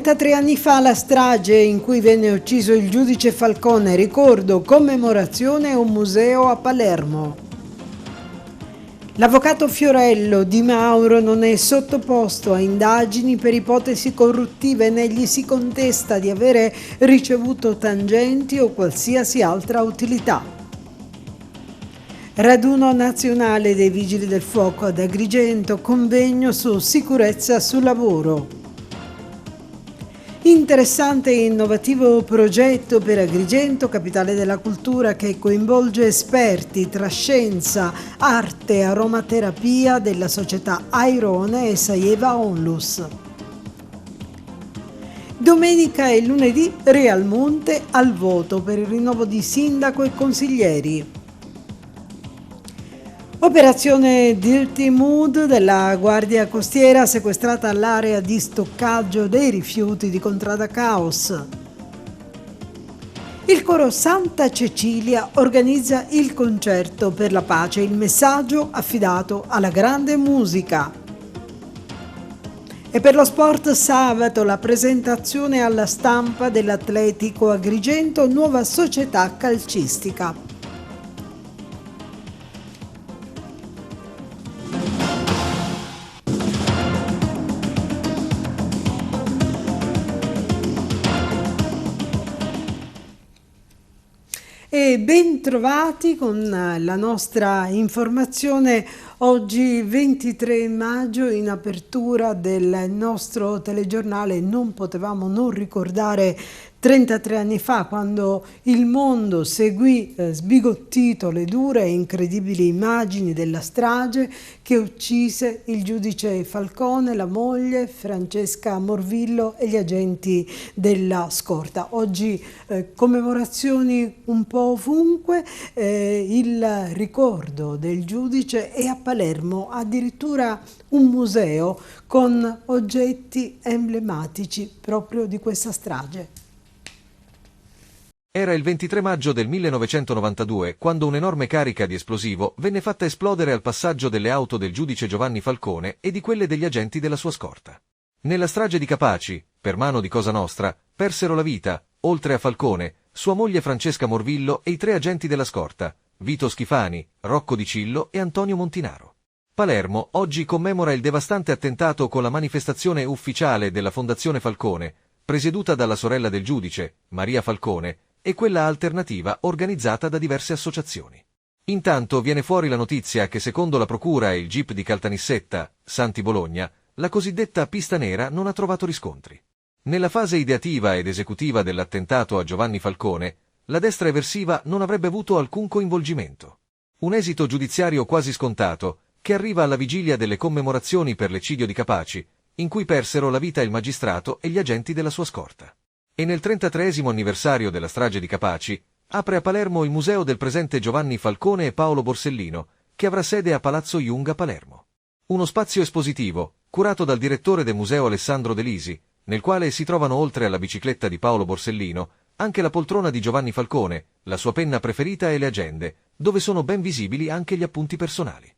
33 anni fa la strage in cui venne ucciso il giudice Falcone, ricordo, commemorazione e un museo a Palermo. L'avvocato Fiorello Di Mauro non è sottoposto a indagini per ipotesi corruttive né gli si contesta di avere ricevuto tangenti o qualsiasi altra utilità. Raduno nazionale dei Vigili del Fuoco ad Agrigento, convegno su sicurezza sul lavoro. Interessante e innovativo progetto per Agrigento, capitale della cultura, che coinvolge esperti tra scienza, arte e aromaterapia della società Airone e Saieva Onlus. Domenica e lunedì Realmonte al voto per il rinnovo di sindaco e consiglieri. Operazione Dirty Mood della Guardia Costiera, sequestrata l'area di stoccaggio dei rifiuti di Contrada Caos. Il coro Santa Cecilia organizza il concerto per la pace, il messaggio affidato alla grande musica. E per lo sport sabato la presentazione alla stampa dell'Atletico Agrigento, nuova società calcistica. E ben trovati con la nostra informazione oggi 23 maggio in apertura del nostro telegiornale. Non potevamo non ricordare 33 anni fa, quando il mondo seguì sbigottito le dure e incredibili immagini della strage che uccise il giudice Falcone, la moglie Francesca Morvillo e gli agenti della scorta. Oggi commemorazioni un po' ovunque, il ricordo del giudice, e a Palermo addirittura un museo con oggetti emblematici proprio di questa strage. Era il 23 maggio del 1992 quando un'enorme carica di esplosivo venne fatta esplodere al passaggio delle auto del giudice Giovanni Falcone e di quelle degli agenti della sua scorta. Nella strage di Capaci, per mano di Cosa Nostra, persero la vita, oltre a Falcone, sua moglie Francesca Morvillo e i 3 agenti della scorta, Vito Schifani, Rocco Di Cillo e Antonio Montinaro. Palermo oggi commemora il devastante attentato con la manifestazione ufficiale della Fondazione Falcone, presieduta dalla sorella del giudice, Maria Falcone, e quella alternativa organizzata da diverse associazioni. Intanto viene fuori la notizia che secondo la procura e il GIP di Caltanissetta, Santi Bologna, la cosiddetta pista nera non ha trovato riscontri. Nella fase ideativa ed esecutiva dell'attentato a Giovanni Falcone, la destra eversiva non avrebbe avuto alcun coinvolgimento. Un esito giudiziario quasi scontato, che arriva alla vigilia delle commemorazioni per l'eccidio di Capaci, in cui persero la vita il magistrato e gli agenti della sua scorta. E nel 33esimo anniversario della strage di Capaci, apre a Palermo il museo del presente Giovanni Falcone e Paolo Borsellino, che avrà sede a Palazzo Jung a Palermo. Uno spazio espositivo, curato dal direttore del museo Alessandro De Lisi, nel quale si trovano oltre alla bicicletta di Paolo Borsellino, anche la poltrona di Giovanni Falcone, la sua penna preferita e le agende, dove sono ben visibili anche gli appunti personali.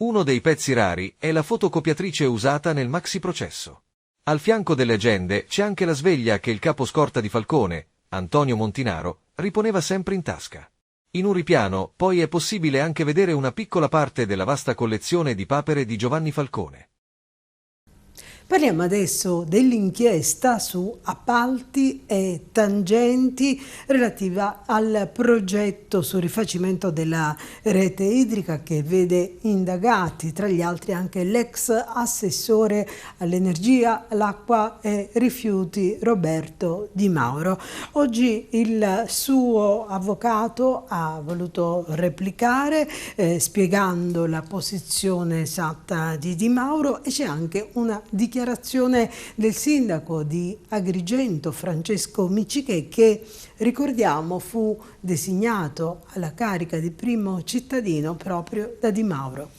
Uno dei pezzi rari è la fotocopiatrice usata nel maxi processo. Al fianco delle agende c'è anche la sveglia che il capo scorta di Falcone, Antonio Montinaro, riponeva sempre in tasca. In un ripiano, poi, è possibile anche vedere una piccola parte della vasta collezione di papere di Giovanni Falcone. Parliamo adesso dell'inchiesta su appalti e tangenti relativa al progetto sul rifacimento della rete idrica, che vede indagati tra gli altri anche l'ex assessore all'energia, l'acqua e rifiuti Roberto Di Mauro. Oggi il suo avvocato ha voluto replicare spiegando la posizione esatta di Di Mauro, e c'è anche una dichiarazione del sindaco di Agrigento Francesco Miccichè, che, ricordiamo, fu designato alla carica di primo cittadino proprio da Di Mauro.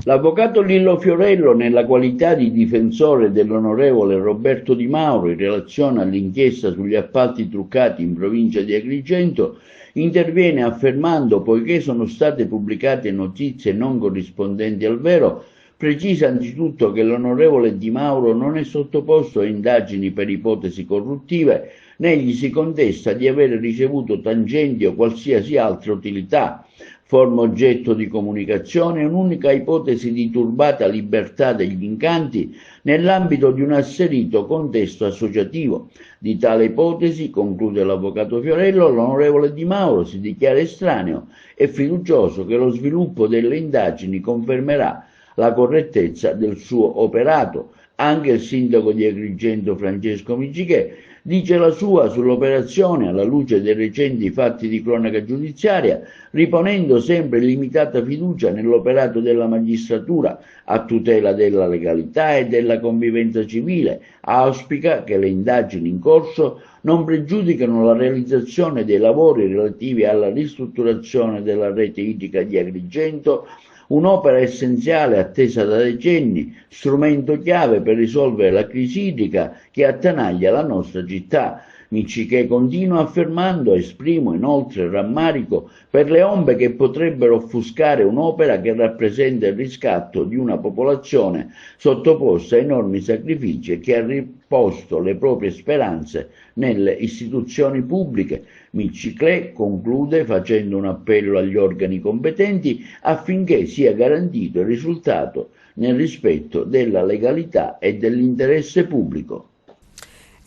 L'avvocato Lillo Fiorello, nella qualità di difensore dell'onorevole Roberto Di Mauro in relazione all'inchiesta sugli appalti truccati in provincia di Agrigento, interviene affermando: poiché sono state pubblicate notizie non corrispondenti al vero, Precisa anzitutto che l'onorevole Di Mauro non è sottoposto a indagini per ipotesi corruttive, né gli si contesta di avere ricevuto tangenti o qualsiasi altra utilità, forma oggetto di comunicazione, un'unica ipotesi di turbata libertà degli incanti nell'ambito di un asserito contesto associativo. Di tale ipotesi, conclude l'avvocato Fiorello, l'onorevole Di Mauro si dichiara estraneo e fiducioso che lo sviluppo delle indagini confermerà la correttezza del suo operato. Anche il sindaco di Agrigento Francesco Miccichè dice la sua sull'operazione alla luce dei recenti fatti di cronaca giudiziaria, riponendo sempre limitata fiducia nell'operato della magistratura a tutela della legalità e della convivenza civile. Auspica che le indagini in corso non pregiudicano la realizzazione dei lavori relativi alla ristrutturazione della rete idrica di Agrigento, un'opera essenziale attesa da decenni, strumento chiave per risolvere la crisi idrica che attanaglia la nostra città. Miccichè continua affermando: esprimo inoltre rammarico per le ombre che potrebbero offuscare un'opera che rappresenta il riscatto di una popolazione sottoposta a enormi sacrifici e che ha riposto le proprie speranze nelle istituzioni pubbliche. Miccichè conclude facendo un appello agli organi competenti affinché sia garantito il risultato nel rispetto della legalità e dell'interesse pubblico.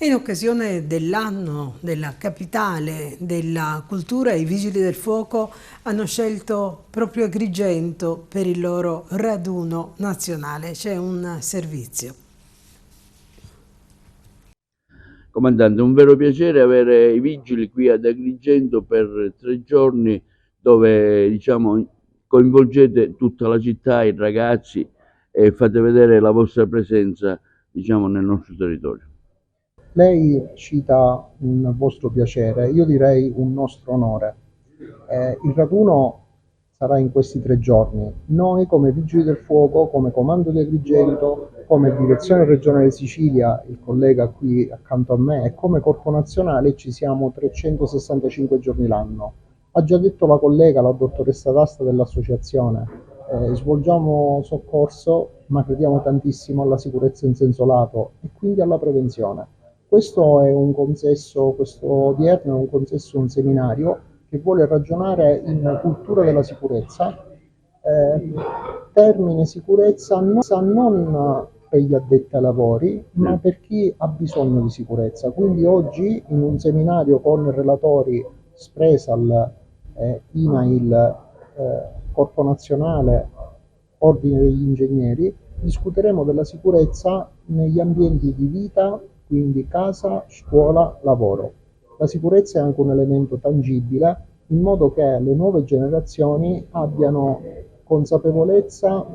In occasione dell'anno della capitale della cultura, i Vigili del Fuoco hanno scelto proprio Agrigento per il loro raduno nazionale. C'è un servizio. Comandante, un vero piacere avere i vigili qui ad Agrigento per 3 giorni dove, diciamo, coinvolgete tutta la città, i ragazzi e fate vedere la vostra presenza, diciamo, nel nostro territorio. Lei cita un vostro piacere, io direi un nostro onore. Il raduno sarà in questi 3 giorni. Noi come Vigili del Fuoco, come Comando di Agrigento, come Direzione Regionale Sicilia, il collega qui accanto a me, e come Corpo Nazionale ci siamo 365 giorni l'anno. Ha già detto la collega, la dottoressa D'Asta dell'associazione, svolgiamo soccorso, ma crediamo tantissimo alla sicurezza in senso lato e quindi alla prevenzione. Questo è un consesso, questo odierno è un consesso, un seminario che vuole ragionare in cultura della sicurezza, termine sicurezza non per gli addetti ai lavori, ma per chi ha bisogno di sicurezza. Quindi oggi in un seminario con relatori Spresal, INAIL, Corpo Nazionale, Ordine degli Ingegneri, discuteremo della sicurezza negli ambienti di vita, quindi casa, scuola, lavoro. La sicurezza è anche un elemento tangibile, in modo che le nuove generazioni abbiano consapevolezza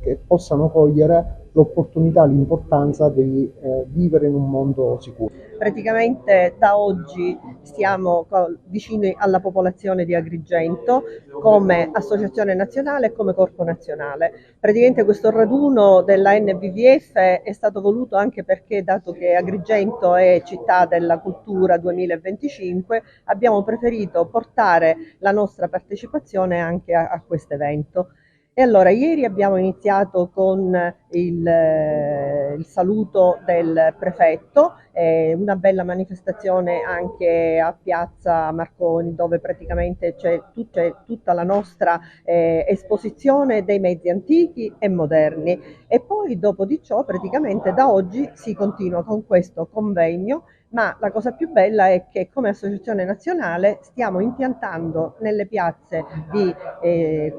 che possano cogliere l'opportunità, l'importanza di vivere in un mondo sicuro. Praticamente da oggi stiamo vicini alla popolazione di Agrigento come associazione nazionale e come corpo nazionale. Praticamente questo raduno della NVVF è stato voluto anche perché, dato che Agrigento è città della cultura 2025, abbiamo preferito portare la nostra partecipazione anche a questo evento. E allora, ieri abbiamo iniziato con il saluto del prefetto, una bella manifestazione anche a Piazza Marconi, dove praticamente c'è tutta la nostra esposizione dei mezzi antichi e moderni. E poi dopo di ciò praticamente da oggi si continua con questo convegno, ma la cosa più bella è che come associazione nazionale stiamo impiantando nelle piazze di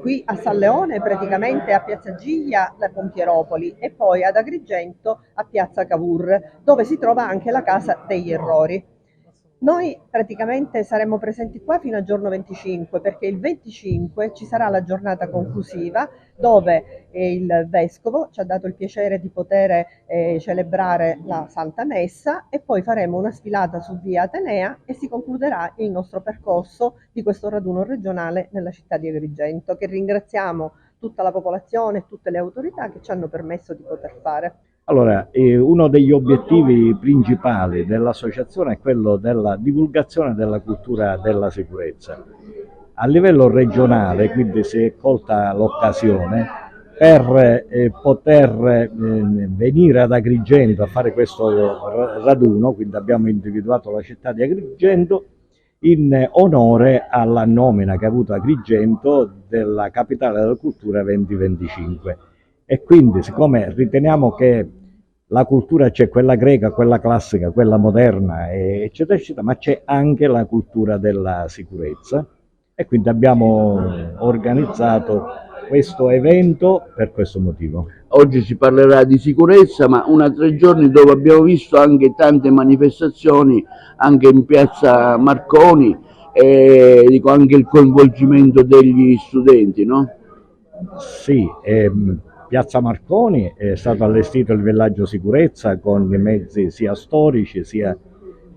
qui a San Leone, praticamente a Piazza Giglia, la Pompieropoli, e poi ad Agrigento a Piazza Cavour, dove si trova anche la Casa degli Errori. Noi praticamente saremo presenti qua fino al giorno 25, perché il 25 ci sarà la giornata conclusiva dove il Vescovo ci ha dato il piacere di poter celebrare la Santa Messa, e poi faremo una sfilata su via Atenea e si concluderà il nostro percorso di questo raduno regionale nella città di Agrigento, che ringraziamo tutta la popolazione e tutte le autorità che ci hanno permesso di poter fare. Allora, uno degli obiettivi principali dell'associazione è quello della divulgazione della cultura della sicurezza. A livello regionale, quindi si è colta l'occasione per poter venire ad Agrigento a fare questo raduno, quindi abbiamo individuato la città di Agrigento in onore alla nomina che ha avuto Agrigento della capitale della cultura 2025. E quindi, siccome riteniamo che la cultura c'è quella greca, quella classica, quella moderna, eccetera, eccetera, ma c'è anche la cultura della sicurezza, e quindi abbiamo organizzato questo evento per questo motivo. Oggi si parlerà di sicurezza, ma 3 giorni dove abbiamo visto anche tante manifestazioni, anche in piazza Marconi, e dico anche il coinvolgimento degli studenti, no? Sì, Piazza Marconi è stato allestito il villaggio sicurezza con i mezzi sia storici sia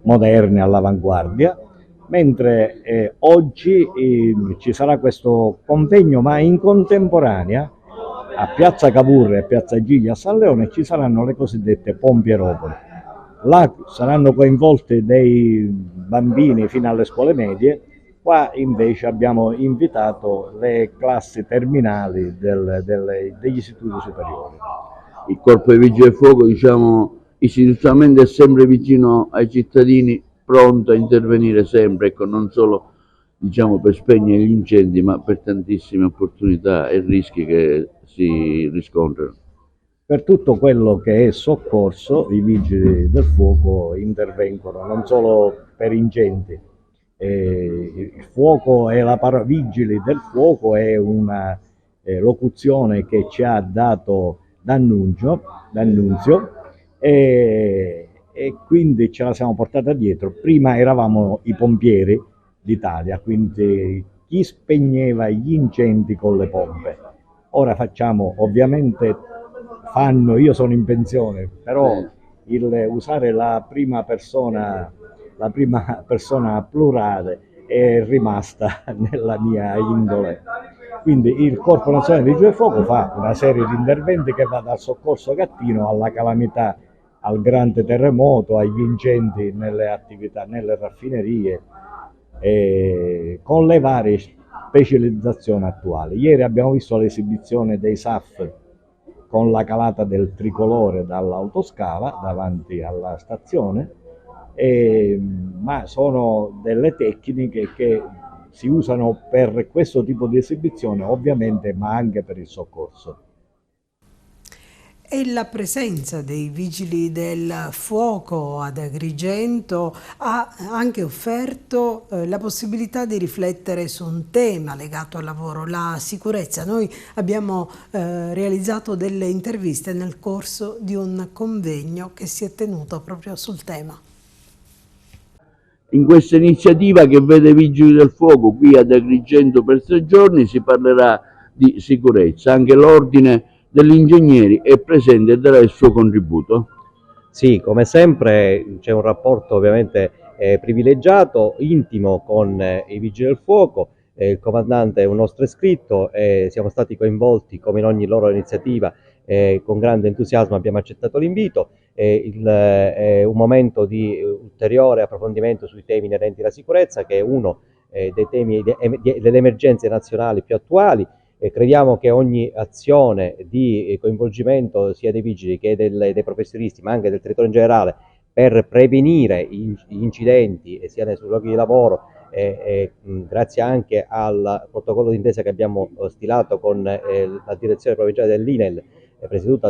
moderni all'avanguardia, mentre oggi ci sarà questo convegno, ma in contemporanea a Piazza Cavour e a Piazza Giglia a San Leone ci saranno le cosiddette pompieropoli. Là saranno coinvolti dei bambini fino alle scuole medie. Qua invece abbiamo invitato le classi terminali degli istituti superiori. Il Corpo dei Vigili del Fuoco, diciamo, istituzionalmente è sempre vicino ai cittadini, pronto a intervenire sempre, ecco, non solo, diciamo, per spegnere gli incendi, ma per tantissime opportunità e rischi che si riscontrano. Per tutto quello che è soccorso, i Vigili del Fuoco intervengono non solo per incendi. Il fuoco è la parola Vigili del Fuoco è una locuzione che ci ha dato D'Annunzio e quindi ce la siamo portata dietro. Prima eravamo i pompieri d'Italia, quindi chi spegneva gli incendi con le pompe. Ora facciamo, ovviamente io sono in pensione, però usare la prima persona plurale è rimasta nella mia indole. Quindi il Corpo Nazionale dei Vigili del Fuoco fa una serie di interventi che va dal soccorso gattino alla calamità, al grande terremoto, agli incendi nelle attività, nelle raffinerie, con le varie specializzazioni attuali. Ieri abbiamo visto l'esibizione dei SAF con la calata del tricolore dall'autoscala davanti alla stazione, ma sono delle tecniche che si usano per questo tipo di esibizione, ovviamente, ma anche per il soccorso. E la presenza dei Vigili del Fuoco ad Agrigento ha anche offerto la possibilità di riflettere su un tema legato al lavoro, la sicurezza. Noi abbiamo realizzato delle interviste nel corso di un convegno che si è tenuto proprio sul tema. In questa iniziativa che vede Vigili del Fuoco qui ad Agrigento per 3 giorni si parlerà di sicurezza. Anche l'Ordine degli Ingegneri è presente e darà il suo contributo. Sì, come sempre c'è un rapporto ovviamente privilegiato, intimo con i Vigili del Fuoco. Il comandante è un nostro iscritto e siamo stati coinvolti come in ogni loro iniziativa. Con grande entusiasmo abbiamo accettato l'invito. Un momento di ulteriore approfondimento sui temi inerenti alla sicurezza, che è uno dei temi delle emergenze nazionali più attuali. Crediamo che ogni azione di coinvolgimento sia dei vigili che dei professionisti, ma anche del territorio in generale, per prevenire gli incidenti sia sui luoghi di lavoro, grazie anche al protocollo d'intesa che abbiamo stilato con la direzione provinciale dell'INEL, presieduta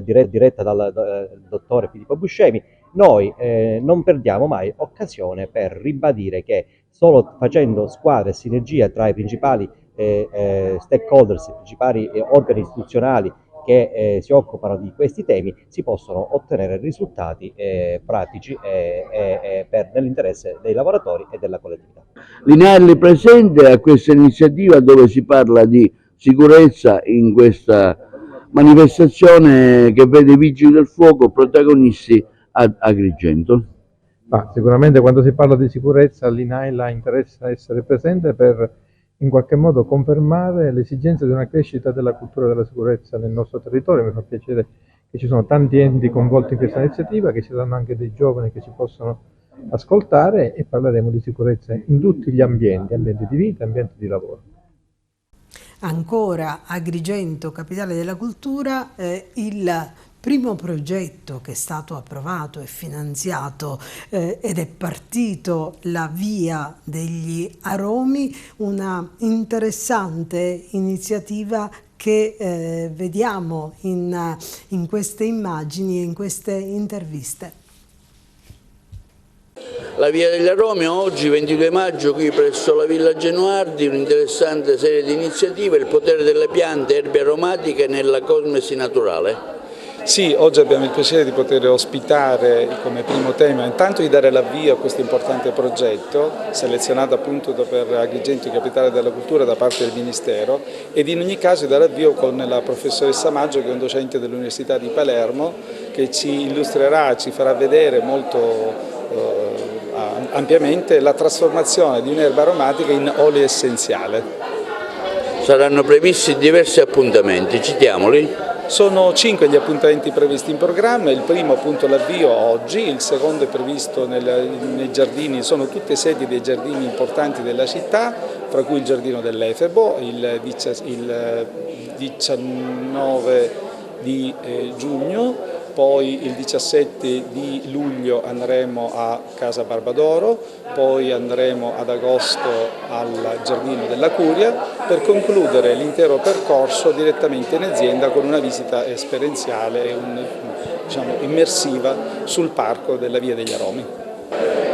diretta dal dottore Filippo Buscemi, noi non perdiamo mai occasione per ribadire che solo facendo squadra e sinergia tra i principali stakeholders, i principali organi istituzionali che si occupano di questi temi, si possono ottenere risultati pratici nell'interesse dei lavoratori e della collettività. L'INEL è presente a questa iniziativa dove si parla di sicurezza in questa manifestazione che vede i Vigili del Fuoco protagonisti ad Agrigento. Ma sicuramente quando si parla di sicurezza l'INAIL interessa essere presente per in qualche modo confermare l'esigenza di una crescita della cultura della sicurezza nel nostro territorio. Mi fa piacere che ci sono tanti enti coinvolti in questa iniziativa, che ci saranno anche dei giovani che ci possono ascoltare, e parleremo di sicurezza in tutti gli ambienti, ambienti di vita, ambienti di lavoro. Ancora Agrigento, capitale della cultura, il primo progetto che è stato approvato e finanziato ed è partito, la Via degli Aromi, una interessante iniziativa che vediamo in queste immagini e in queste interviste. La Via degli Aromi oggi, 22 maggio, qui presso la Villa Genuardi, un'interessante serie di iniziative, il potere delle piante e erbe aromatiche nella cosmesi naturale. Sì, oggi abbiamo il piacere di poter ospitare come primo tema intanto di dare l'avvio a questo importante progetto, selezionato appunto per Agrigento, capitale della cultura, da parte del Ministero, ed in ogni caso di dare avvio con la professoressa Maggio, che è un docente dell'Università di Palermo, che ci illustrerà, ci farà vedere molto ampiamente la trasformazione di un'erba aromatica in olio essenziale. Saranno previsti diversi appuntamenti, citiamoli. Sono 5 gli appuntamenti previsti in programma, il primo appunto l'avvio oggi, il secondo è previsto nei giardini, sono tutte sedi dei giardini importanti della città, fra cui il giardino dell'Efebo, il 19 di giugno, poi il 17 di luglio andremo a Casa Barbadoro, poi andremo ad agosto al Giardino della Curia, per concludere l'intero percorso direttamente in azienda con una visita esperienziale e immersiva sul parco della Via degli Aromi.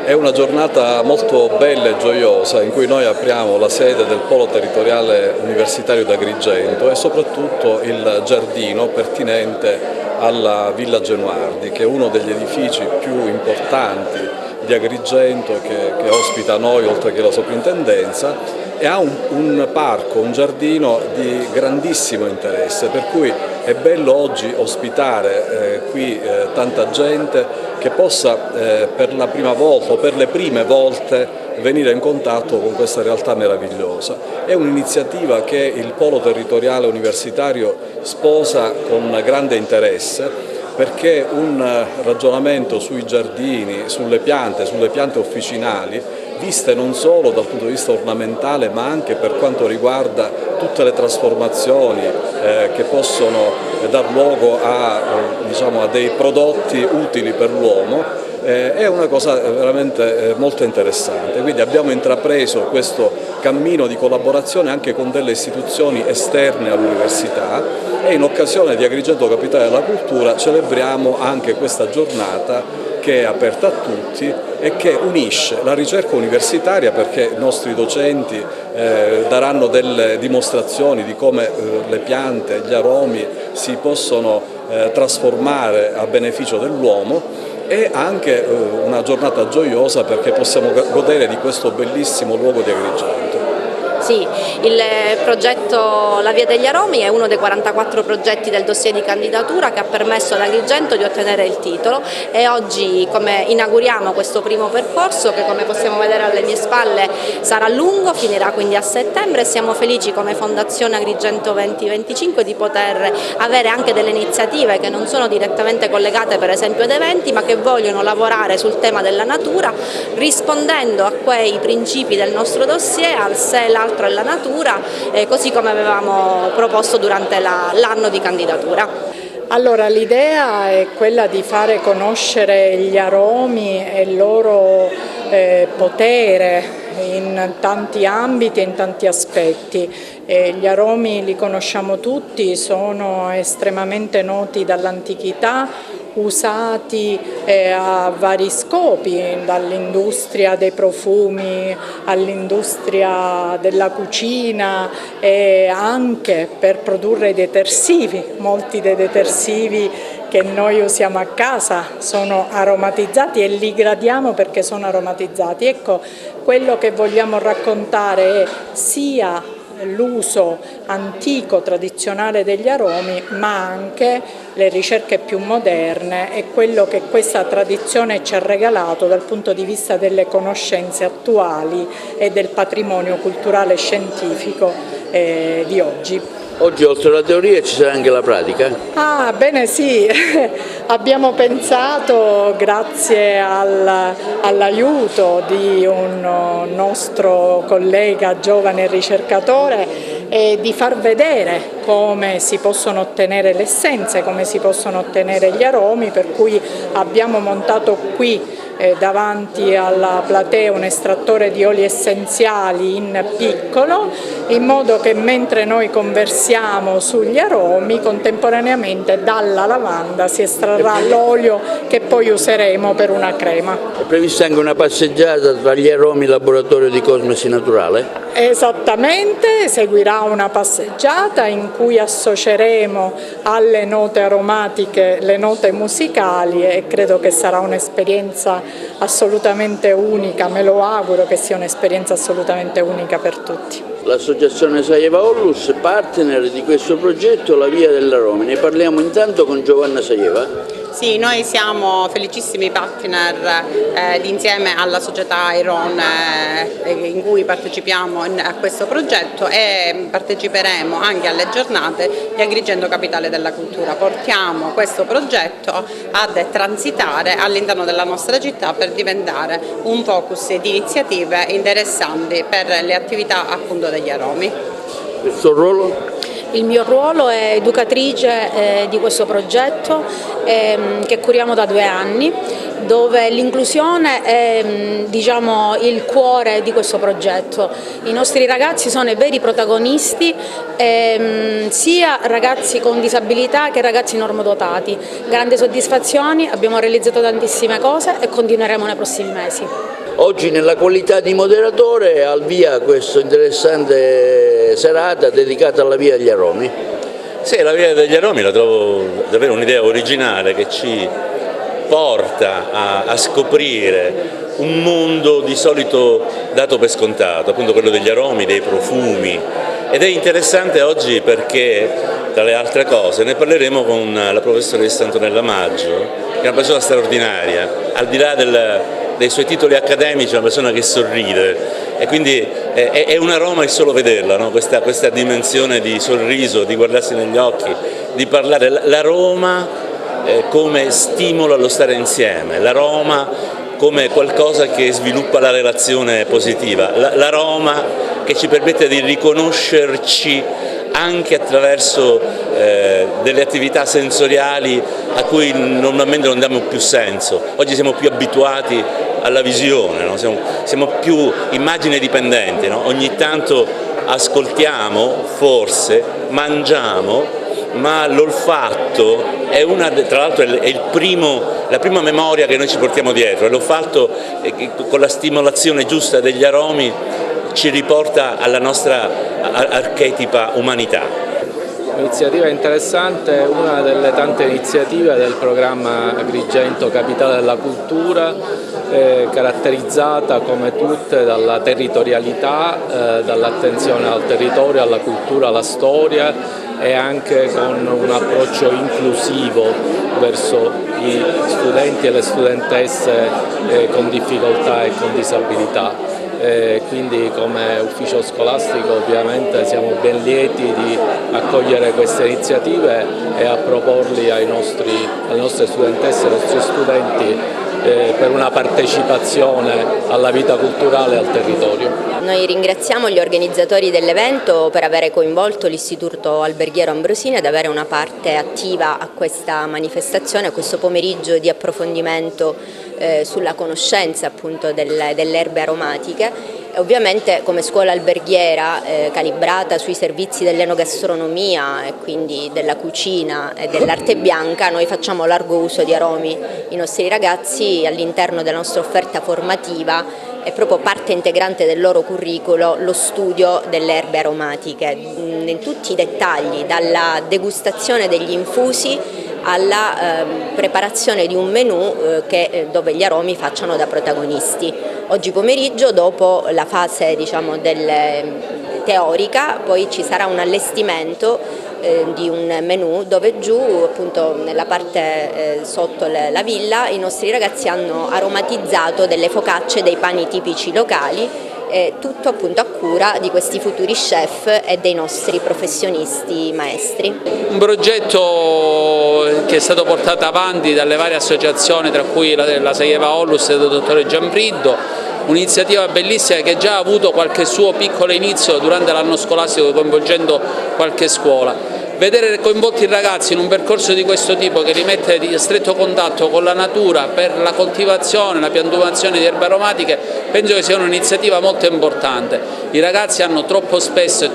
È una giornata molto bella e gioiosa in cui noi apriamo la sede del Polo Territoriale Universitario d'Agrigento e soprattutto il giardino pertinente alla Villa Genuardi, che è uno degli edifici più importanti di Agrigento, che ospita noi oltre che la soprintendenza, e ha un parco, un giardino di grandissimo interesse, per cui è bello oggi ospitare qui tanta gente che possa per la prima volta o per le prime volte venire in contatto con questa realtà meravigliosa. È un'iniziativa che il Polo Territoriale Universitario sposa con grande interesse, perché un ragionamento sui giardini, sulle piante officinali, viste non solo dal punto di vista ornamentale ma anche per quanto riguarda tutte le trasformazioni che possono dar luogo a dei prodotti utili per l'uomo, è una cosa veramente molto interessante. Quindi abbiamo intrapreso questo cammino di collaborazione anche con delle istituzioni esterne all'università, e in occasione di Agrigento Capitale della Cultura celebriamo anche questa giornata che è aperta a tutti e che unisce la ricerca universitaria, perché i nostri docenti daranno delle dimostrazioni di come le piante, gli aromi si possono trasformare a beneficio dell'uomo, e anche una giornata gioiosa perché possiamo godere di questo bellissimo luogo di Agrigento. Sì, il progetto La Via degli Aromi è uno dei 44 progetti del dossier di candidatura che ha permesso ad Agrigento di ottenere il titolo, e oggi inauguriamo questo primo percorso che, come possiamo vedere alle mie spalle, sarà lungo, finirà quindi a settembre, e siamo felici come Fondazione Agrigento 2025 di poter avere anche delle iniziative che non sono direttamente collegate per esempio ad eventi, ma che vogliono lavorare sul tema della natura, rispondendo a quei principi del nostro dossier, al sé, l'altro e la natura, così come avevamo proposto durante l'anno di candidatura. Allora, l'idea è quella di fare conoscere gli aromi e il loro potere in tanti ambiti e in tanti aspetti. Gli aromi li conosciamo tutti, sono estremamente noti dall'antichità, usati a vari scopi, dall'industria dei profumi all'industria della cucina, e anche per produrre i detersivi. Molti dei detersivi che noi usiamo a casa sono aromatizzati e li gradiamo perché sono aromatizzati. Ecco, quello che vogliamo raccontare è sia l'uso antico, tradizionale degli aromi, ma anche le ricerche più moderne e quello che questa tradizione ci ha regalato dal punto di vista delle conoscenze attuali e del patrimonio culturale e scientifico di oggi. Oggi oltre alla teoria ci sarà anche la pratica? Bene sì, abbiamo pensato, grazie all'aiuto di un nostro collega giovane ricercatore, di far vedere come si possono ottenere le essenze, come si possono ottenere gli aromi, per cui abbiamo montato qui davanti alla platea un estrattore di oli essenziali in piccolo, in modo che mentre noi conversiamo sugli aromi, contemporaneamente dalla lavanda si estrarrà l'olio che poi useremo per una crema. È prevista anche una passeggiata tra gli aromi laboratorio di cosmesi naturale? Esattamente, seguirà una passeggiata in cui associeremo alle note aromatiche le note musicali e credo che sarà un'esperienza assolutamente unica, me lo auguro che sia un'esperienza assolutamente unica per tutti. L'associazione Sajeva Ollus, partner di questo progetto La Via dell'Aromi. Ne parliamo intanto con Giovanna Sajeva. Sì, noi siamo felicissimi partner insieme alla società Iron in cui partecipiamo a questo progetto e parteciperemo anche alle giornate di Agrigento Capitale della Cultura. Portiamo questo progetto ad transitare all'interno della nostra città per diventare un focus di iniziative interessanti per le attività appunto degli aromi. Il suo ruolo? Il mio ruolo è educatrice di questo progetto che curiamo da 2 anni, dove l'inclusione è il cuore di questo progetto. I nostri ragazzi sono i veri protagonisti, sia ragazzi con disabilità che ragazzi normodotati. Grandi soddisfazioni, abbiamo realizzato tantissime cose e continueremo nei prossimi mesi. Oggi nella qualità di moderatore al via questa interessante serata dedicata alla Via degli Aromi. Sì, la Via degli Aromi la trovo davvero un'idea originale che ci porta a scoprire un mondo di solito dato per scontato, appunto quello degli aromi, dei profumi, ed è interessante oggi perché, tra le altre cose, ne parleremo con la professoressa Antonella Maggio, che è una persona straordinaria, al di là dei suoi titoli accademici, è una persona che sorride e quindi è un aroma il solo vederla, no? questa dimensione di sorriso, di guardarsi negli occhi, di parlare, l'aroma come stimolo allo stare insieme, l'aroma come qualcosa che sviluppa la relazione positiva, l'aroma che ci permette di riconoscerci anche attraverso delle attività sensoriali a cui normalmente non diamo più senso. Oggi siamo più abituati alla visione, no? siamo più immagine dipendenti, no? Ogni tanto ascoltiamo, forse, mangiamo, ma l'olfatto è tra l'altro è la prima memoria che noi ci portiamo dietro, e l'olfatto con la stimolazione giusta degli aromi ci riporta alla nostra archetipa umanità. Un'iniziativa interessante, una delle tante iniziative del programma Agrigento Capitale della Cultura, caratterizzata come tutte dalla territorialità, dall'attenzione al territorio, alla cultura, alla storia e anche con un approccio inclusivo verso gli studenti e le studentesse con difficoltà e con disabilità. Quindi come ufficio scolastico ovviamente siamo ben lieti di accogliere queste iniziative e a proporli alle nostre studentesse e ai nostri studenti per una partecipazione alla vita culturale e al territorio. Noi ringraziamo gli organizzatori dell'evento per aver coinvolto l'Istituto Alberghiero Ambrosini ad avere una parte attiva a questa manifestazione, a questo pomeriggio di approfondimento sulla conoscenza appunto delle erbe aromatiche. E ovviamente come scuola alberghiera calibrata sui servizi dell'enogastronomia e quindi della cucina e dell'arte bianca, noi facciamo largo uso di aromi. I nostri ragazzi all'interno della nostra offerta formativa è proprio parte integrante del loro curriculum lo studio delle erbe aromatiche in tutti i dettagli, dalla degustazione degli infusi alla preparazione di un menù dove gli aromi facciano da protagonisti. Oggi pomeriggio, dopo la fase teorica, poi ci sarà un allestimento di un menù dove giù, appunto nella parte sotto la villa, i nostri ragazzi hanno aromatizzato delle focacce, dei pani tipici locali tutto appunto a cura di questi futuri chef e dei nostri professionisti maestri. Un progetto che è stato portato avanti dalle varie associazioni, tra cui la Saieva Ollus del dottore Gianfriddo, un'iniziativa bellissima che già ha avuto qualche suo piccolo inizio durante l'anno scolastico coinvolgendo qualche scuola. Vedere coinvolti i ragazzi in un percorso di questo tipo che li mette in stretto contatto con la natura per la coltivazione, la piantumazione di erbe aromatiche, penso che sia un'iniziativa molto importante. I ragazzi hanno troppo spesso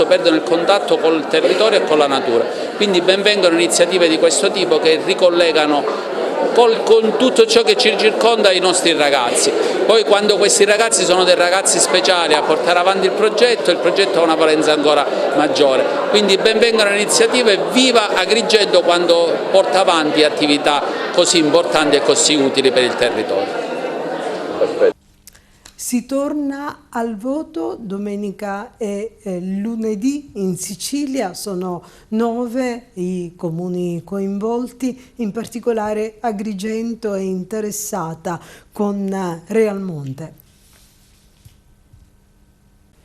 perdono il contatto col territorio e con la natura, quindi ben vengano iniziative di questo tipo che ricollegano con tutto ciò che ci circonda i nostri ragazzi. Poi quando questi ragazzi sono dei ragazzi speciali a portare avanti il progetto ha una valenza ancora maggiore. Quindi ben vengano iniziative, viva Agrigento quando porta avanti attività così importanti e così utili per il territorio. Perfetto. Si torna al voto domenica e lunedì in Sicilia, sono 9 i comuni coinvolti, in particolare Agrigento è interessata con Realmonte.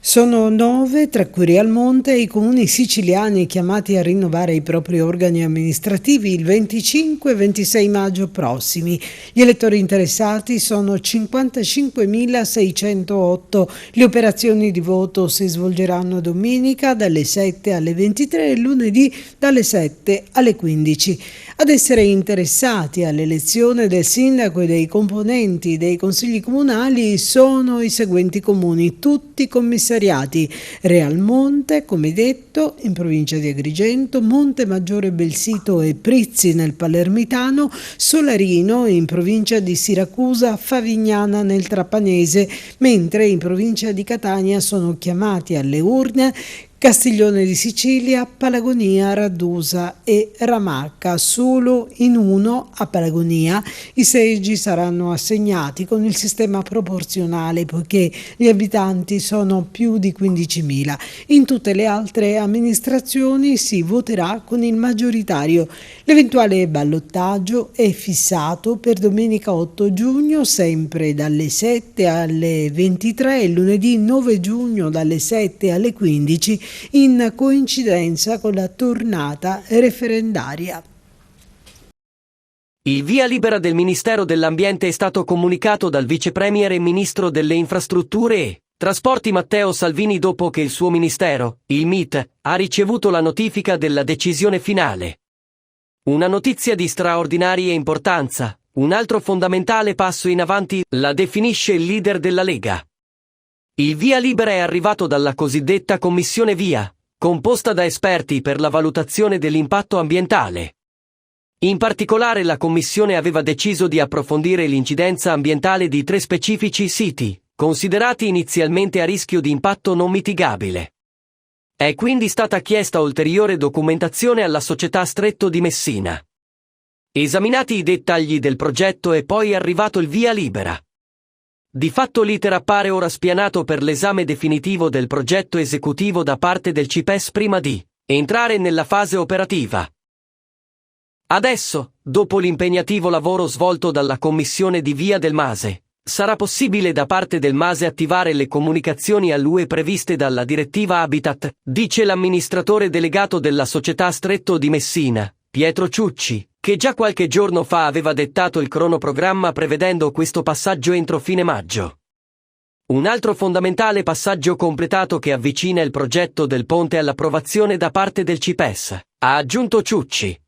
Sono 9, tra cui Realmonte, i comuni siciliani chiamati a rinnovare i propri organi amministrativi il 25 e 26 maggio prossimi. Gli elettori interessati sono 55.608. Le operazioni di voto si svolgeranno domenica dalle 7 alle 23 e lunedì dalle 7 alle 15. Ad essere interessati all'elezione del sindaco e dei componenti dei consigli comunali sono i seguenti comuni, tutti commissariati: Realmonte, come detto, in provincia di Agrigento, Montemaggiore Belsito e Prizzi nel Palermitano, Solarino in provincia di Siracusa, Favignana nel Trapanese, mentre in provincia di Catania sono chiamati alle urne Castiglione di Sicilia, Palagonia, Radusa e Ramacca. Solo in uno, a Palagonia, i seggi saranno assegnati con il sistema proporzionale poiché gli abitanti sono più di 15.000. In tutte le altre amministrazioni si voterà con il maggioritario. L'eventuale ballottaggio è fissato per domenica 8 giugno, sempre dalle 7 alle 23 e lunedì 9 giugno dalle 7 alle 15, in coincidenza con la tornata referendaria. Il via libera del Ministero dell'Ambiente è stato comunicato dal Vice Premier e Ministro delle Infrastrutture e Trasporti Matteo Salvini dopo che il suo Ministero, il MIT, ha ricevuto la notifica della decisione finale. Una notizia di straordinaria importanza, un altro fondamentale passo in avanti, la definisce il leader della Lega. Il via libera è arrivato dalla cosiddetta Commissione Via, composta da esperti per la valutazione dell'impatto ambientale. In particolare la Commissione aveva deciso di approfondire l'incidenza ambientale di 3 specifici siti, considerati inizialmente a rischio di impatto non mitigabile. È quindi stata chiesta ulteriore documentazione alla società Stretto di Messina. Esaminati i dettagli del progetto è poi arrivato il via libera. Di fatto l'iter appare ora spianato per l'esame definitivo del progetto esecutivo da parte del CIPES prima di entrare nella fase operativa. Adesso, dopo l'impegnativo lavoro svolto dalla Commissione di Via del Mase, sarà possibile da parte del Mase attivare le comunicazioni all'UE previste dalla direttiva Habitat, dice l'amministratore delegato della società Stretto di Messina, Pietro Ciucci, che già qualche giorno fa aveva dettato il cronoprogramma prevedendo questo passaggio entro fine maggio. Un altro fondamentale passaggio completato che avvicina il progetto del ponte all'approvazione da parte del CIPES, ha aggiunto Ciucci.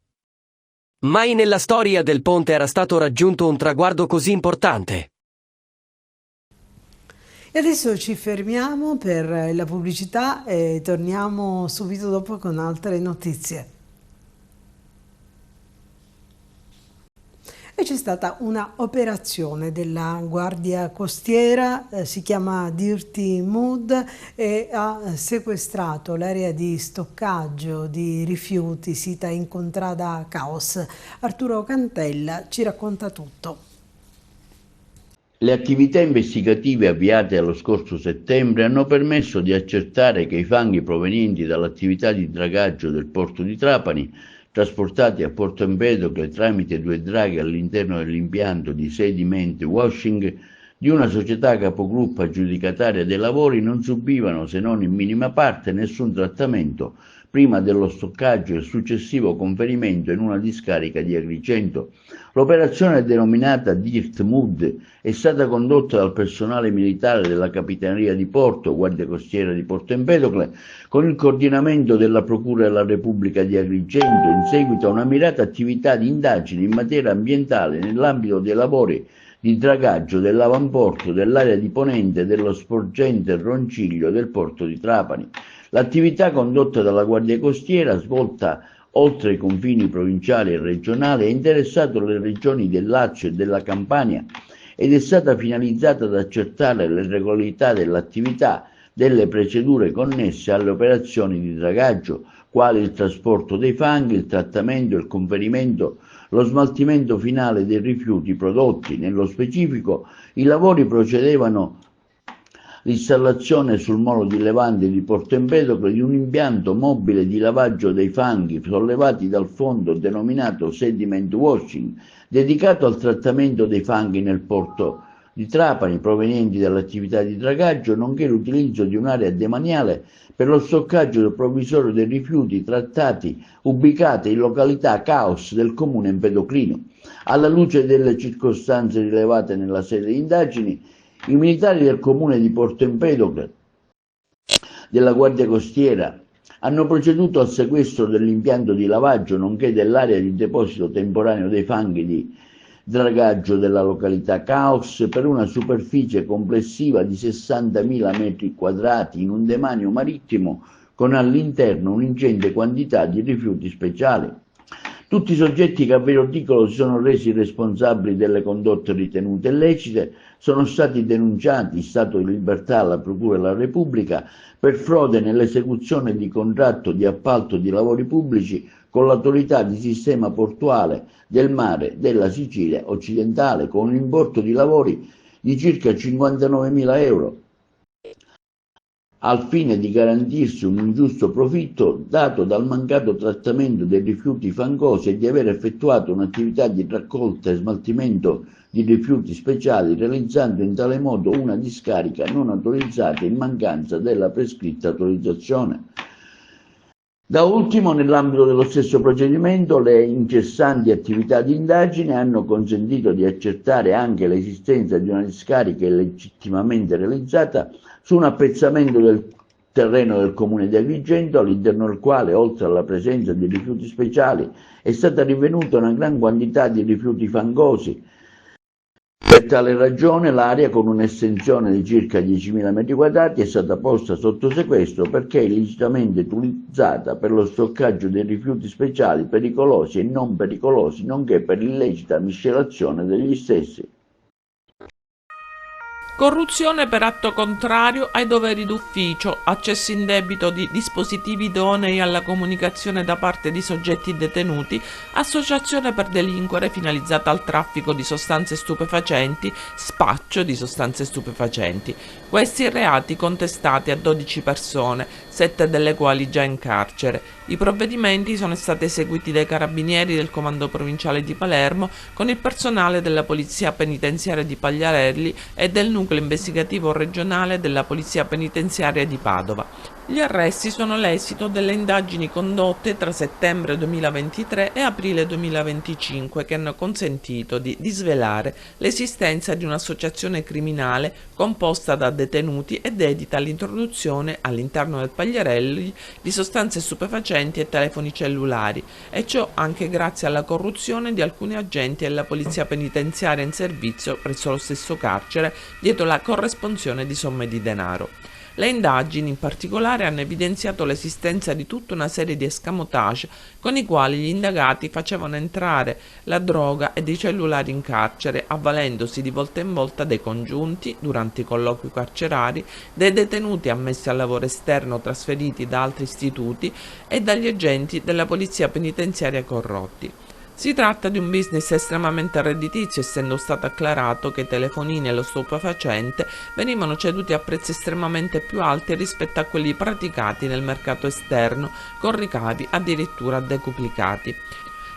Mai nella storia del ponte era stato raggiunto un traguardo così importante. E adesso ci fermiamo per la pubblicità e torniamo subito dopo con altre notizie. E c'è stata una operazione della Guardia Costiera, si chiama Dirty Mood, e ha sequestrato l'area di stoccaggio di rifiuti sita in Contrada Caos. Arturo Cantella ci racconta tutto. Le attività investigative avviate lo scorso settembre hanno permesso di accertare che i fanghi provenienti dall'attività di dragaggio del porto di Trapani, trasportati a Porto Empedocle tramite 2 draghe all'interno dell'impianto di sediment washing, di una società capogruppo aggiudicataria dei lavori non subivano, se non in minima parte, nessun trattamento prima dello stoccaggio e il successivo conferimento in una discarica di Agrigento. L'operazione, denominata Dirt Mud, è stata condotta dal personale militare della Capitaneria di Porto, Guardia Costiera di Porto Empedocle, con il coordinamento della Procura della Repubblica di Agrigento, in seguito a una mirata attività di indagini in materia ambientale nell'ambito dei lavori di dragaggio dell'avamporto dell'area di ponente dello sporgente Ronciglio del porto di Trapani. L'attività condotta dalla Guardia Costiera, svolta oltre i confini provinciali e regionali, ha interessato le regioni del Lazio e della Campania ed è stata finalizzata ad accertare le regolarità dell'attività delle procedure connesse alle operazioni di dragaggio, quali il trasporto dei fanghi, il trattamento, il conferimento, lo smaltimento finale dei rifiuti prodotti. Nello specifico, i lavori procedevano l'installazione sul molo di Levante di Porto Empedocle di un impianto mobile di lavaggio dei fanghi sollevati dal fondo denominato sediment washing, dedicato al trattamento dei fanghi nel porto di Trapani provenienti dall'attività di dragaggio, nonché l'utilizzo di un'area demaniale per lo stoccaggio provvisorio dei rifiuti trattati ubicate in località Caos del comune empedoclino. Alla luce delle circostanze rilevate nella sede di indagini, i militari del comune di Porto Empedocle, della Guardia Costiera, hanno proceduto al sequestro dell'impianto di lavaggio nonché dell'area di deposito temporaneo dei fanghi di dragaggio della località Caos per una superficie complessiva di 60.000 metri quadrati in un demanio marittimo con all'interno un'ingente quantità di rifiuti speciali. Tutti i soggetti che a vero titolo si sono resi responsabili delle condotte ritenute illecite sono stati denunciati in stato di libertà alla Procura della Repubblica per frode nell'esecuzione di contratto di appalto di lavori pubblici con l'autorità di sistema portuale del mare della Sicilia occidentale, con un importo di lavori di circa 59.000 euro, al fine di garantirsi un ingiusto profitto dato dal mancato trattamento dei rifiuti fangosi e di aver effettuato un'attività di raccolta e smaltimento di rifiuti speciali, realizzando in tale modo una discarica non autorizzata in mancanza della prescritta autorizzazione. Da ultimo, nell'ambito dello stesso procedimento, le incessanti attività di indagine hanno consentito di accertare anche l'esistenza di una discarica illegittimamente realizzata su un appezzamento del terreno del comune di Agrigento, all'interno del quale, oltre alla presenza di rifiuti speciali, è stata rinvenuta una gran quantità di rifiuti fangosi. Per tale ragione l'area, con un'estensione di circa 10.000 m2, è stata posta sotto sequestro perché illecitamente utilizzata per lo stoccaggio dei rifiuti speciali pericolosi e non pericolosi, nonché per l'illecita miscelazione degli stessi. Corruzione per atto contrario ai doveri d'ufficio, accesso indebito di dispositivi idonei alla comunicazione da parte di soggetti detenuti, associazione per delinquere finalizzata al traffico di sostanze stupefacenti, spaccio di sostanze stupefacenti. Questi reati contestati a 12 persone, 7 delle quali già in carcere. I provvedimenti sono stati eseguiti dai carabinieri del Comando Provinciale di Palermo con il personale della Polizia Penitenziaria di Pagliarelli e del Nucleo Investigativo Regionale della Polizia Penitenziaria di Padova. Gli arresti sono l'esito delle indagini condotte tra settembre 2023 e aprile 2025 che hanno consentito di disvelare l'esistenza di un'associazione criminale composta da detenuti e dedita all'introduzione all'interno del Pagliarelli di sostanze stupefacenti e telefoni cellulari, e ciò anche grazie alla corruzione di alcuni agenti della Polizia Penitenziaria in servizio presso lo stesso carcere dietro la corresponsione di somme di denaro. Le indagini in particolare hanno evidenziato l'esistenza di tutta una serie di escamotage con i quali gli indagati facevano entrare la droga e dei cellulari in carcere, avvalendosi di volta in volta dei congiunti durante i colloqui carcerari, dei detenuti ammessi al lavoro esterno trasferiti da altri istituti e dagli agenti della polizia penitenziaria corrotti. Si tratta di un business estremamente redditizio, essendo stato acclarato che i telefonini e lo stupefacente venivano ceduti a prezzi estremamente più alti rispetto a quelli praticati nel mercato esterno, con ricavi addirittura decuplicati.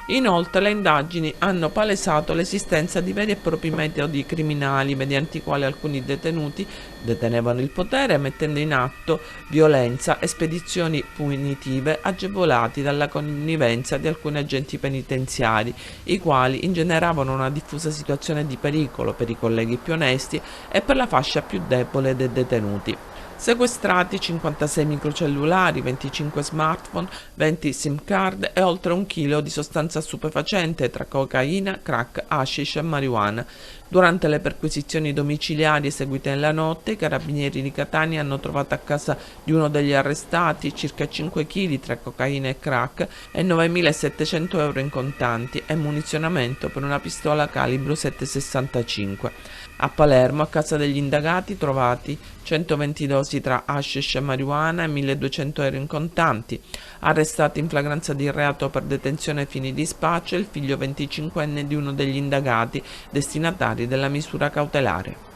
Inoltre le indagini hanno palesato l'esistenza di veri e propri metodi criminali mediante i quali alcuni detenuti detenevano il potere mettendo in atto violenza e spedizioni punitive agevolati dalla connivenza di alcuni agenti penitenziari, i quali ingeneravano una diffusa situazione di pericolo per i colleghi più onesti e per la fascia più debole dei detenuti. Sequestrati 56 microcellulari, 25 smartphone, 20 SIM card e oltre 1 chilo di sostanza stupefacente tra cocaina, crack, hashish e marijuana. Durante le perquisizioni domiciliari eseguite nella notte, i carabinieri di Catania hanno trovato a casa di uno degli arrestati circa 5 kg tra cocaina e crack e 9.700 euro in contanti e munizionamento per una pistola calibro 7,65. A Palermo, a casa degli indagati, trovati 120 dosi tra hashish e marijuana e 1.200 euro in contanti. Arrestato in flagranza di reato per detenzione ai fini di spaccio il figlio 25enne di uno degli indagati, destinatari della misura cautelare.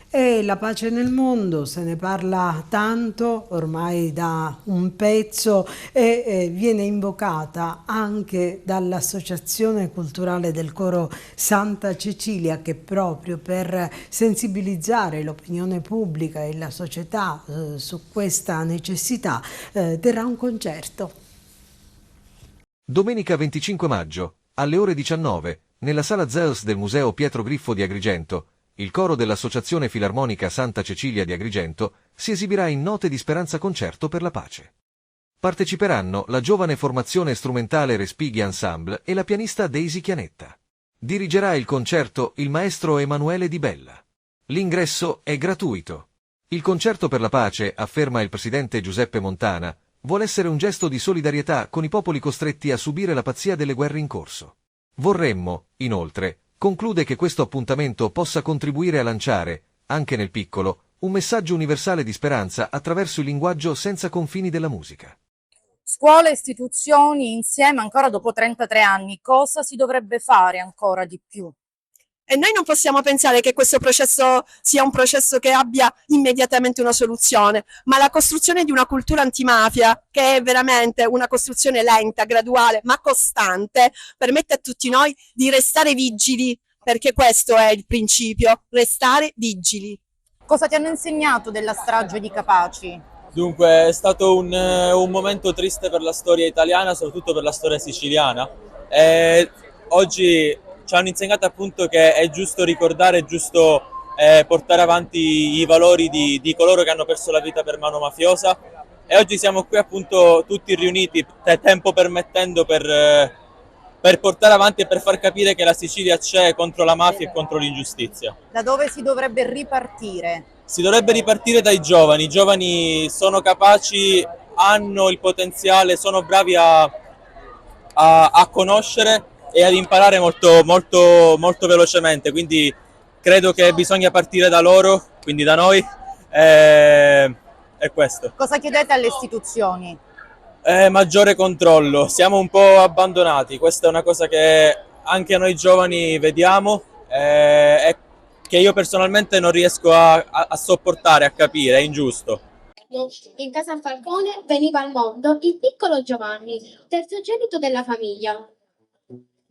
E la pace nel mondo, se ne parla tanto ormai da un pezzo e viene invocata anche dall'Associazione Culturale del Coro Santa Cecilia, che proprio per sensibilizzare l'opinione pubblica e la società su questa necessità terrà un concerto. Domenica 25 maggio, alle ore 19, nella sala Zeus del Museo Pietro Griffo di Agrigento, il coro dell'Associazione Filarmonica Santa Cecilia di Agrigento si esibirà in Note di Speranza Concerto per la Pace. Parteciperanno la giovane formazione strumentale Respighi Ensemble e la pianista Daisy Chianetta. Dirigerà il concerto il maestro Emanuele Di Bella. L'ingresso è gratuito. Il concerto per la pace, afferma il presidente Giuseppe Montana, vuole essere un gesto di solidarietà con i popoli costretti a subire la pazzia delle guerre in corso. Vorremmo, inoltre, conclude che questo appuntamento possa contribuire a lanciare, anche nel piccolo, un messaggio universale di speranza attraverso il linguaggio senza confini della musica. Scuole e istituzioni insieme ancora dopo 33 anni, cosa si dovrebbe fare ancora di più? E noi non possiamo pensare che questo processo sia un processo che abbia immediatamente una soluzione, ma la costruzione di una cultura antimafia, che è veramente una costruzione lenta, graduale, ma costante, permette a tutti noi di restare vigili, perché questo è il principio, restare vigili. Cosa ti hanno insegnato della strage di Capaci? Dunque, è stato un momento triste per la storia italiana, soprattutto per la storia siciliana. E oggi ci hanno insegnato appunto che è giusto ricordare, è giusto portare avanti i valori di coloro che hanno perso la vita per mano mafiosa, e oggi siamo qui appunto tutti riuniti, tempo permettendo, per portare avanti e per far capire che la Sicilia c'è contro la mafia e contro l'ingiustizia. Da dove si dovrebbe ripartire? Si dovrebbe ripartire dai giovani. I giovani sono capaci, hanno il potenziale, sono bravi a conoscere e ad imparare molto velocemente, quindi credo che bisogna partire da loro, quindi da noi, è questo. Cosa chiedete alle istituzioni? Maggiore controllo, siamo un po' abbandonati, questa è una cosa che anche noi giovani vediamo e che io personalmente non riesco a sopportare, a capire, è ingiusto. In casa Falcone veniva al mondo il piccolo Giovanni, terzogenito della famiglia.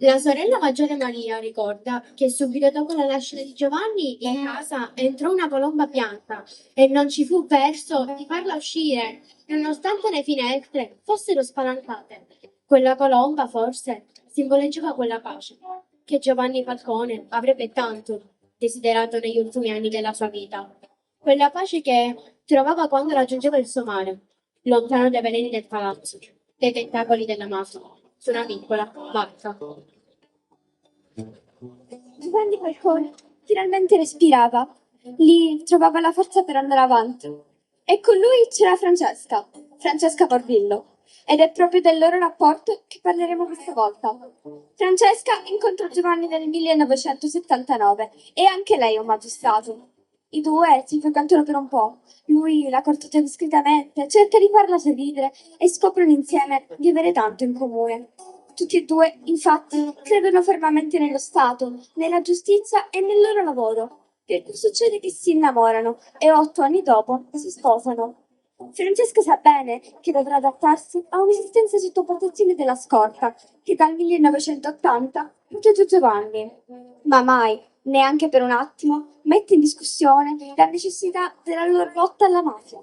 La sorella maggiore Maria ricorda che subito dopo la nascita di Giovanni in casa entrò una colomba bianca e non ci fu verso di farla uscire, nonostante le finestre fossero spalancate. Quella colomba forse simboleggiava quella pace che Giovanni Falcone avrebbe tanto desiderato negli ultimi anni della sua vita. Quella pace che trovava quando raggiungeva il suo mare, lontano dai veleni del palazzo, dai tentacoli della mafia, su una piccola barca. Giovanni Falcone finalmente respirava, lì trovava la forza per andare avanti. E con lui c'era Francesca Porvillo. Ed è proprio del loro rapporto che parleremo questa volta. Francesca incontrò Giovanni nel 1979 e anche lei è un magistrato. I due si frequentano per un po'. Lui la corteggia discretamente, cerca di farla sorridere e scoprono insieme di avere tanto in comune. Tutti e due, infatti, credono fermamente nello Stato, nella giustizia e nel loro lavoro. Per cui succede che si innamorano e 8 anni dopo si sposano. Francesca sa bene che dovrà adattarsi a un'esistenza sotto protezione della scorta che dal 1980 ha protetto Giovanni, ma mai, neanche per un attimo, mette in discussione la necessità della loro lotta alla mafia.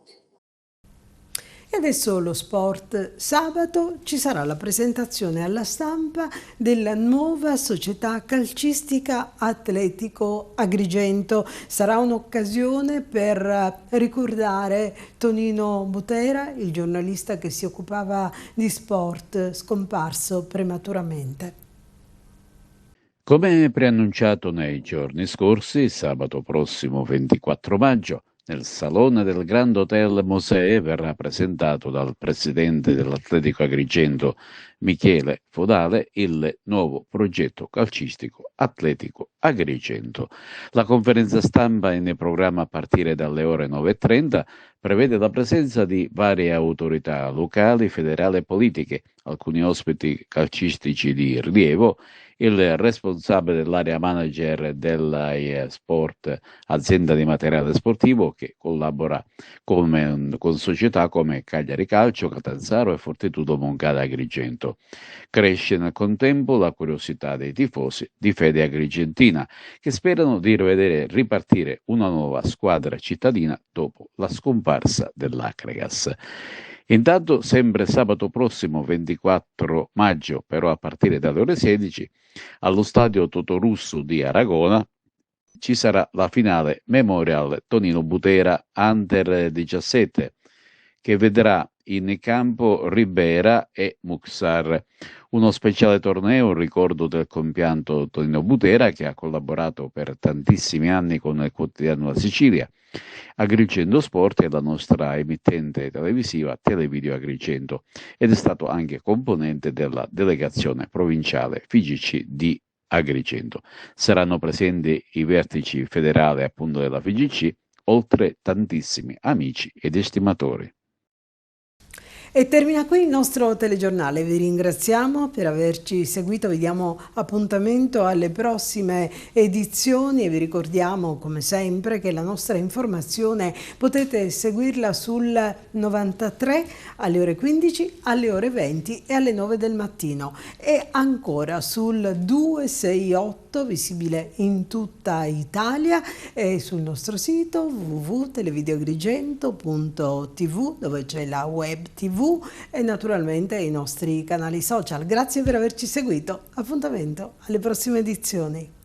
E adesso lo sport. Sabato ci sarà la presentazione alla stampa della nuova società calcistica Atletico Agrigento. Sarà un'occasione per ricordare Tonino Butera, il giornalista che si occupava di sport, scomparso prematuramente. Come preannunciato nei giorni scorsi, sabato prossimo 24 maggio, nel salone del Grand Hotel Mosè verrà presentato dal presidente dell'Atletico Agrigento, Michele Fodale, il nuovo progetto calcistico Atletico Agrigento. La conferenza stampa in programma a partire dalle ore 9:30 prevede la presenza di varie autorità locali, federali e politiche, alcuni ospiti calcistici di rilievo, il responsabile dell'area manager della Sport, azienda di materiale sportivo che collabora con società come Cagliari Calcio, Catanzaro e Fortitudo Moncada Agrigento. Cresce nel contempo la curiosità dei tifosi di fede agrigentina che sperano di rivedere ripartire una nuova squadra cittadina dopo la scomparsa dell'Acregas. Intanto, sempre sabato prossimo 24 maggio, però a partire dalle ore 16, allo stadio Totorusso di Aragona ci sarà la finale Memorial Tonino Butera Under 17 che vedrà in campo Ribera e Muxar. Uno speciale torneo in ricordo del compianto Tonino Butera che ha collaborato per tantissimi anni con il quotidiano La Sicilia. Agrigento Sport è la nostra emittente televisiva Televideo Agrigento ed è stato anche componente della delegazione provinciale FIGC di Agrigento. Saranno presenti i vertici federali appunto della FIGC, oltre tantissimi amici ed estimatori. E termina qui il nostro telegiornale, vi ringraziamo per averci seguito, vi diamo appuntamento alle prossime edizioni e vi ricordiamo come sempre che la nostra informazione potete seguirla sul 93 alle ore 15, alle ore 20 e alle 9 del mattino e ancora sul 268 visibile in tutta Italia e sul nostro sito www.televideoagrigento.tv dove c'è la web tv e naturalmente i nostri canali social. Grazie per averci seguito. Appuntamento alle prossime edizioni.